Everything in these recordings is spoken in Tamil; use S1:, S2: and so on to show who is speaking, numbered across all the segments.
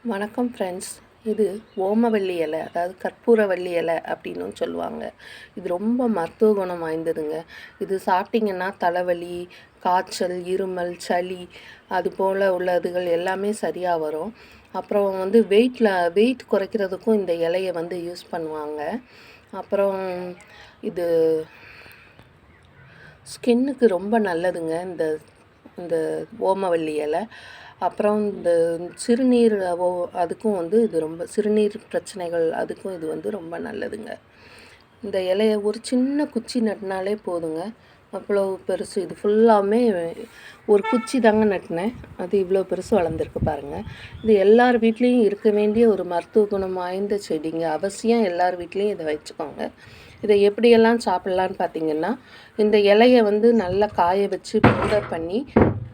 S1: வணக்கம் ஃப்ரெண்ட்ஸ். இது ஓமவல்லி இலை, அதாவது கற்பூரவள்ளி இலை அப்படின்னும் சொல்லுவாங்க. இது ரொம்ப மருத்துவ குணம் வாய்ந்ததுங்க. இது சாப்பிட்டிங்கன்னா தலைவலி, காய்ச்சல், இருமல், சளி அதுபோல் உள்ளதுகள் எல்லாமே சரியாக வரும். அப்புறம் வெயிட் குறைக்கிறதுக்கும் இந்த இலையை யூஸ் பண்ணுவாங்க. அப்புறம் இது ஸ்கின்னுக்கு ரொம்ப நல்லதுங்க இந்த இந்த ஓமவல்லி இலை. அப்புறம் இந்த சிறுநீர் அதுக்கும் இது ரொம்ப சிறுநீர் பிரச்சனைகள் அதுக்கும் இது ரொம்ப நல்லதுங்க. இந்த இலையை ஒரு சின்ன குச்சி நட்டினாலே போதுங்க. அவ்வளோ பெருசு. இது ஃபுல்லாமே ஒரு குச்சி தாங்க நட்டினேன். அது இவ்வளோ பெருசு வளர்ந்துருக்கு பாருங்கள். இது எல்லார் வீட்லேயும் இருக்க வேண்டிய ஒரு மருத்துவ குணம் வாய்ந்த செடிங்க. அவசியம் எல்லார் வீட்லேயும் இதை வச்சுக்கோங்க. இதை எப்படியெல்லாம் சாப்பிட்லான்னு பார்த்தீங்கன்னா, இந்த இலையை நல்லா காய வச்சு பவுடர் பண்ணி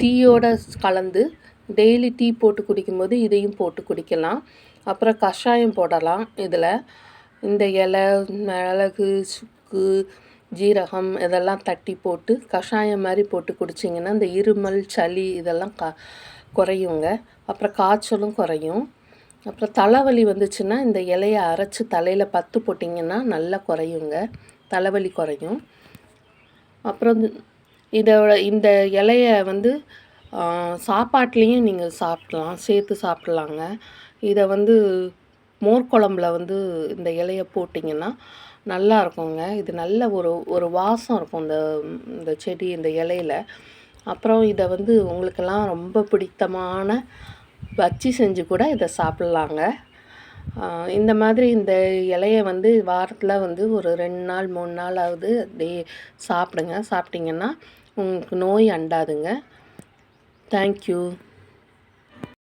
S1: டீயோடு கலந்து டெய்லி டீ போட்டு குடிக்கும்போது இதையும் போட்டு குடிக்கலாம். அப்புறம் கஷாயம் போடலாம். இதில் இந்த இலை, மிளகு, சுக்கு, ஜீரகம் இதெல்லாம் தட்டி போட்டு கஷாயம் மாதிரி போட்டு குடிச்சிங்கன்னா இந்த இருமல், சளி இதெல்லாம் குறையுங்க. அப்புறம் காய்ச்சலும் குறையும். அப்புறம் தலைவலி வந்துச்சுன்னா இந்த இலையை அரைச்சி தலையில் பத்து போட்டிங்கன்னா நல்லா குறையுங்க, தலைவலி குறையும். அப்புறம் இந்த இலையை சாப்பாட்லேயும் நீங்கள் சாப்பிட்லாம், சேர்த்து சாப்பிட்லாங்க. இதை மோர் குழம்புல இந்த இலையை போட்டிங்கன்னா நல்லா இருக்குங்க. இது நல்ல ஒரு வாசம் இருக்கும் இந்த செடி, இந்த இலையில. அப்புறம் இதை உங்களுக்கெல்லாம் ரொம்ப பிடித்தமான பச்சி செஞ்சு கூட இதை சாப்பிட்லாங்க. இந்த மாதிரி இந்த இலையை வாரத்தில் ஒரு 2 நாள் 3 நாளாவது சாப்பிடுங்க. சாப்பிட்டிங்கன்னா உங்களுக்கு நோய் அண்டாதுங்க. தேங்க்யூ.